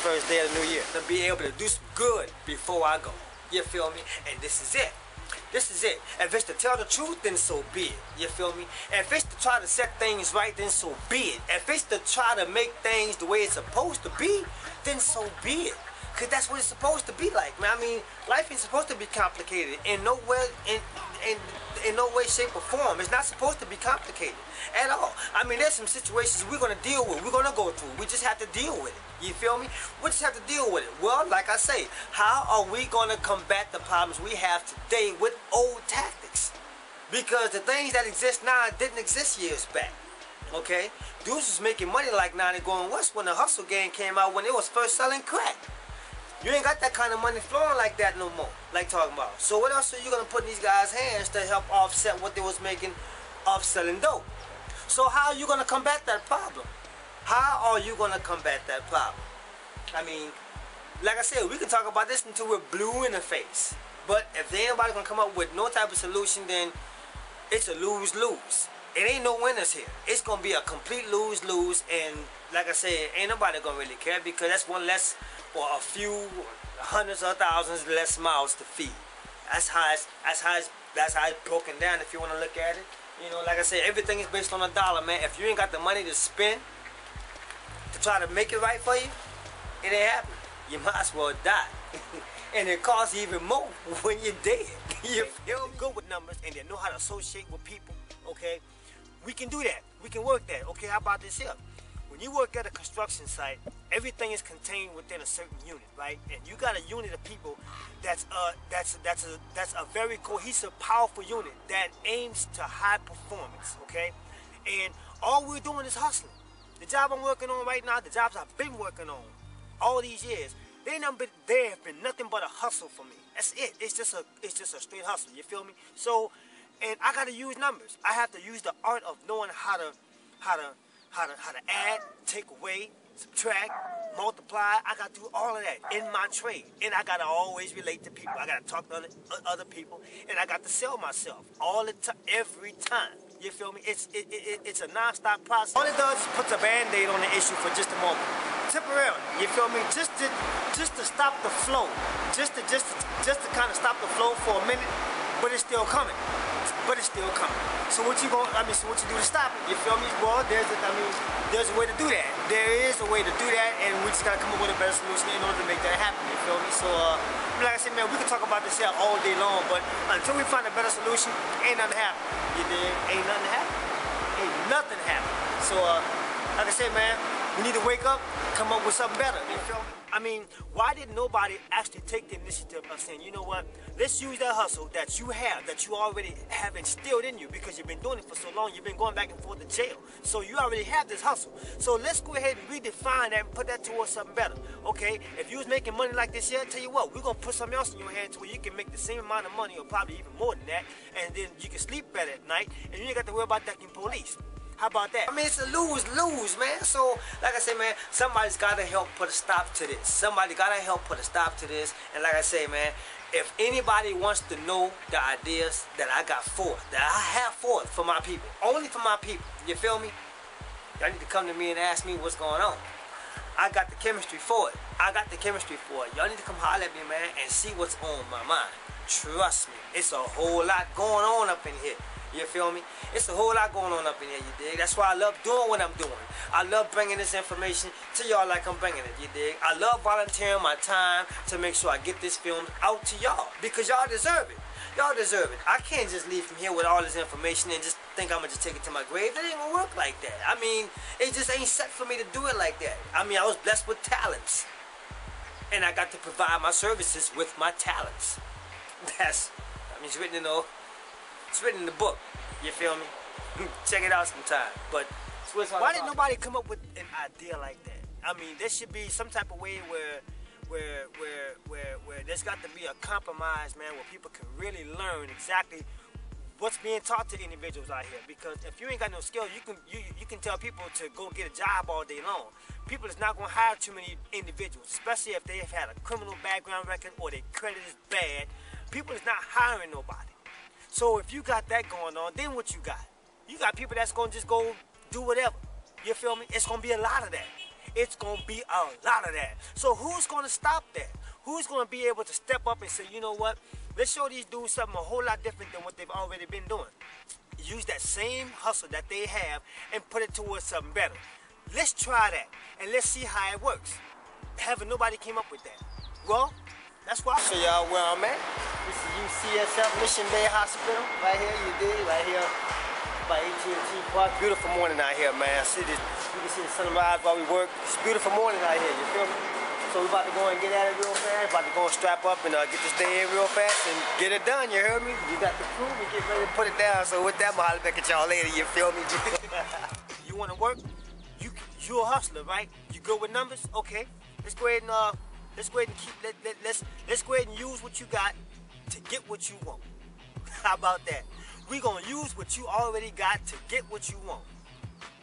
first day of the new year. To be able to do some good before I go. You feel me? And this is it. This is it. If it's to tell the truth, then so be it. You feel me? If it's to try to set things right, then so be it. If it's to try to make things the way it's supposed to be, then so be it. Cause that's what it's supposed to be like, man. I mean, life ain't supposed to be complicated in no way, in no way, shape, or form. It's not supposed to be complicated at all. I mean, there's some situations we're gonna deal with. We're gonna go through. We just have to deal with it. You feel me? We just have to deal with it. Well, like I say, how are we gonna combat the problems we have today with old tactics? Because the things that exist now didn't exist years back. Okay, dudes was making money like 90 going west when the hustle game came out when it was first selling crack. You ain't got that kind of money flowing like that no more, like talking about. So what else are you going to put in these guys' hands to help offset what they was making off selling dope? So how are you going to combat that problem? How are you going to combat that problem? I mean, like I said, we can talk about this until we're blue in the face. But if there ain't nobody going to come up with no type of solution, then it's a lose-lose. It ain't no winners here. It's going to be a complete lose-lose. And like I said, ain't nobody going to really care because that's one less or a few hundreds or thousands less mouths to feed. That's how it's broken down if you want to look at it. You know, like I said, everything is based on a dollar, man. If you ain't got the money to spend to try to make it right for you, it ain't happening. You might as well die. And it costs even more when you're dead. You're good with numbers and they know how to associate with people, okay? We can do that. We can work that. Okay, how about this here? When you work at a construction site, everything is contained within a certain unit, right? And you got a unit of people that's a very cohesive, powerful unit that aims to high performance, okay? And all we're doing is hustling. The job I'm working on right now, the jobs I've been working on all these years, there have been nothing but a hustle for me. That's it. It's just a straight hustle. You feel me? So, and I gotta use numbers. I have to use the art of knowing how to add, take away, subtract, multiply. I gotta do all of that in my trade, and I gotta always relate to people. I gotta talk to other people, and I got to sell myself all the time, every time. You feel me? It's a non-stop process. All it does is puts a band-aid on the issue for just a moment, temporarily. You feel me? Just to stop the flow, just to kind of stop the flow for a minute, but it's still coming. But it's still coming. So what you do to stop it? You feel me? Well, there's a way to do that. There is a way to do that, and we just gotta come up with a better solution in order to make that happen. You feel me? So, like I said, man, we can talk about this here all day long, but until we find a better solution, ain't nothing happening. You dig? Ain't nothing happening. Ain't nothing happening. So, like I said, man, we need to wake up, come up with something better. You feel me? I mean, why did nobody actually take the initiative of saying, you know what, let's use that hustle that you already have instilled in you because you've been doing it for so long, you've been going back and forth to jail. So you already have this hustle. So let's go ahead and redefine that and put that towards something better. Okay, if you was making money like this here, I tell you what, we're going to put something else in your hands where you can make the same amount of money or probably even more than that, and then you can sleep better at night, and you ain't got to worry about ducking police. How about that? I mean, it's a lose-lose, man. So, like I said, man, somebody's got to help put a stop to this. Somebody got to help put a stop to this. And like I say, man, if anybody wants to know the ideas that I got forth, that I have forth for my people, only for my people, you feel me? Y'all need to come to me and ask me what's going on. I got the chemistry for it. I got the chemistry for it. Y'all need to come holler at me, man, and see what's on my mind. Trust me, it's a whole lot going on up in here. You feel me? It's a whole lot going on up in here, you dig? That's why I love doing what I'm doing. I love bringing this information to y'all like I'm bringing it, you dig? I love volunteering my time to make sure I get this film out to y'all because y'all deserve it. Y'all deserve it. I can't just leave from here with all this information and just think I'm going to just take it to my grave. It ain't going to work like that. I mean, it just ain't set for me to do it like that. I mean, I was blessed with talents. And I got to provide my services with my talents. It's written in the... It's written in the book, you feel me? Check it out sometime. But why did nobody come up with an idea like that? I mean, there should be some type of way where there's got to be a compromise, man, where people can really learn exactly what's being taught to individuals out here. Because if you ain't got no skill, you can tell people to go get a job all day long. People is not going to hire too many individuals, especially if they have had a criminal background record or their credit is bad. People is not hiring nobody. So if you got that going on, then what you got? You got people that's going to just go do whatever. You feel me? It's going to be a lot of that. it's gonna be a lot of that. So who's gonna stop that? Who's gonna be able to step up and say, you know what? Let's show these dudes something a whole lot different than what they've already been doing. Use that same hustle that they have and put it towards something better. Let's try that and let's see how it works. Haven't nobody came up with that. Well, that's why I show y'all where I'm at. This is UCSF Mission Bay Hospital. Right here, you dig? Right here by AT&T Park. Beautiful morning out here, man. I see this, you can see the sunrise while we work. It's a beautiful morning out here, you feel me? So we're about to go and get at it real fast. About to go and strap up and get this day in real fast and get it done, you heard me? You got the crew, we get ready to put it down. So with that, I'm gonna holler back at y'all later, you feel me? You wanna work? You're a hustler, right? You good with numbers? Okay. Let's go ahead and let's go ahead and let's go ahead and use what you got to get what you want. How about that? We're gonna use what you already got to get what you want.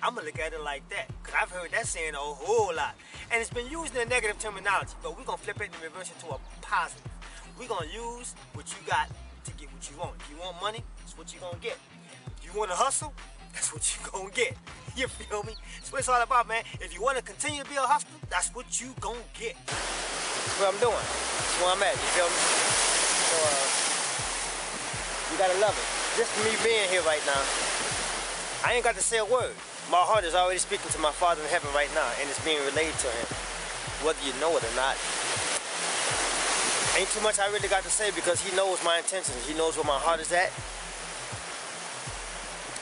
I'm gonna look at it like that, because I've heard that saying a whole lot. And it's been used in a negative terminology, but we're gonna flip it and reverse it to a positive. We're gonna use what you got to get what you want. If you want money, that's what you're gonna get. If you wanna hustle, that's what you're gonna get. You feel me? That's what it's all about, man. If you wanna continue to be a hustler, that's what you gonna get. That's what I'm doing. That's where I'm at, you feel me? So, you gotta love it. Just for me being here right now, I ain't got to say a word. My heart is already speaking to my Father in heaven right now, and it's being relayed to him, whether you know it or not. Ain't too much I really got to say because he knows my intentions. He knows where my heart is at.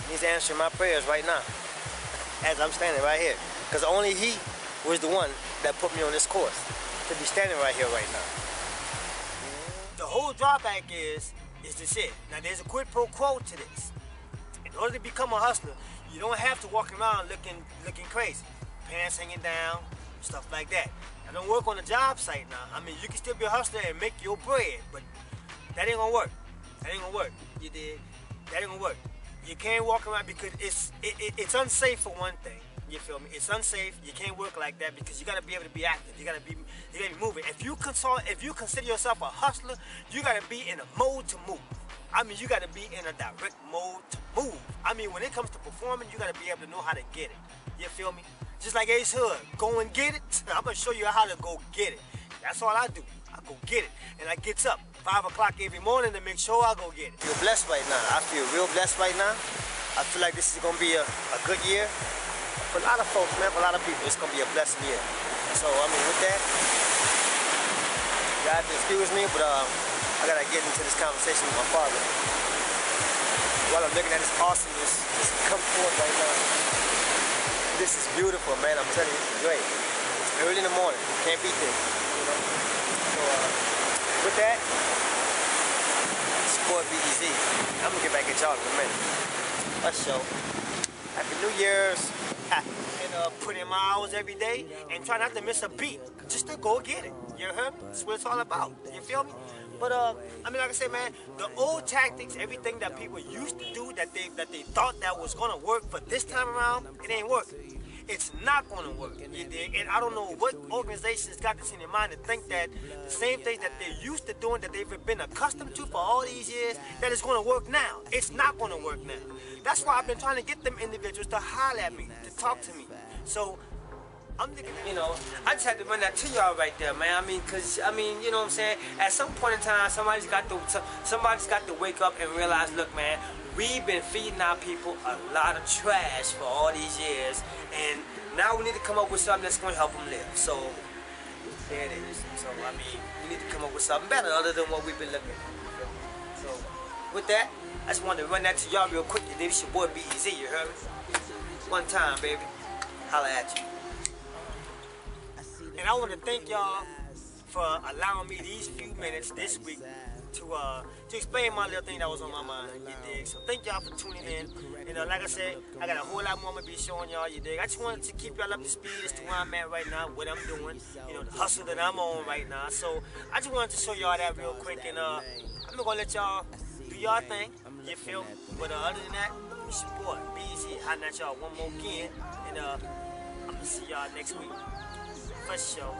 He's answering my prayers right now, as I'm standing right here. Because only he was the one that put me on this course, to be standing right here right now. The whole drawback is this it. Now there's a quid pro quo to this. In order to become a hustler, you don't have to walk around looking crazy. Pants hanging down, stuff like that. I don't work on a job site now. I mean, you can still be a hustler and make your bread, but that ain't gonna work. That ain't gonna work. You did? That ain't gonna work. You can't walk around because it's unsafe for one thing. You feel me? It's unsafe. You can't work like that because you gotta be able to be active. You gotta be moving. If you consider yourself a hustler, you gotta be in a mode to move. I mean, you gotta be in a direct mode to move. I mean, when it comes to performing, you gotta be able to know how to get it. You feel me? Just like Ace Hood, go and get it. I'm gonna show you how to go get it. That's all I do. I go get it. And I gets up 5 o'clock every morning to make sure I go get it. I feel blessed right now. I feel real blessed right now. I feel like this is gonna be a good year. For a lot of folks, man, for a lot of people, it's gonna be a blessed year. So, I mean, with that, you have to excuse me, but I gotta get into this conversation with my father. While I'm looking at this awesomeness just come forth right now. This is beautiful, man. I'm telling you, this is great. It's early in the morning. Can't beat this, you know. So, with that, support BEZ. I'm gonna get back at y'all in a minute. Let's show. Happy New Year's. And put in my hours every day and try not to miss a beat. Just to go get it. You heard me? That's what it's all about. You feel me? But I mean, like I said, man, the old tactics, everything that people used to do that they thought that was gonna work, but this time around, it ain't working. It's not gonna work. You dig? And I don't know what organizations got this in their mind to think that the same things that they're used to doing, that they've been accustomed to for all these years, that it's gonna work now. It's not gonna work now. That's why I've been trying to get them individuals to holler at me, to talk to me. So I'm thinking, you know, I just had to run that to y'all right there, man. I mean, cause I mean, you know what I'm saying? At some point in time, somebody's got to wake up and realize, look, man, we've been feeding our people a lot of trash for all these years, and now we need to come up with something that's gonna help them live. So there it is. So I mean, we need to come up with something better other than what we've been looking at. So with that, I just wanted to run that to y'all real quick. It's your boy BEZ, you heard me? One time, baby. Holla at you. And I want to thank y'all for allowing me these few minutes this week to explain my little thing that was on my mind, you dig? So thank y'all for tuning in. You know, like I said, I got a whole lot more I'm going to be showing y'all, you dig? I just wanted to keep y'all up to speed as to where I'm at right now, what I'm doing, you know, the hustle that I'm on right now. So I just wanted to show y'all that real quick, and I'm going to let y'all do y'all thing, you feel me? But other than that, it's your boy, BEZ, hollering at y'all one more again, and I'm going to see y'all next week. For sure.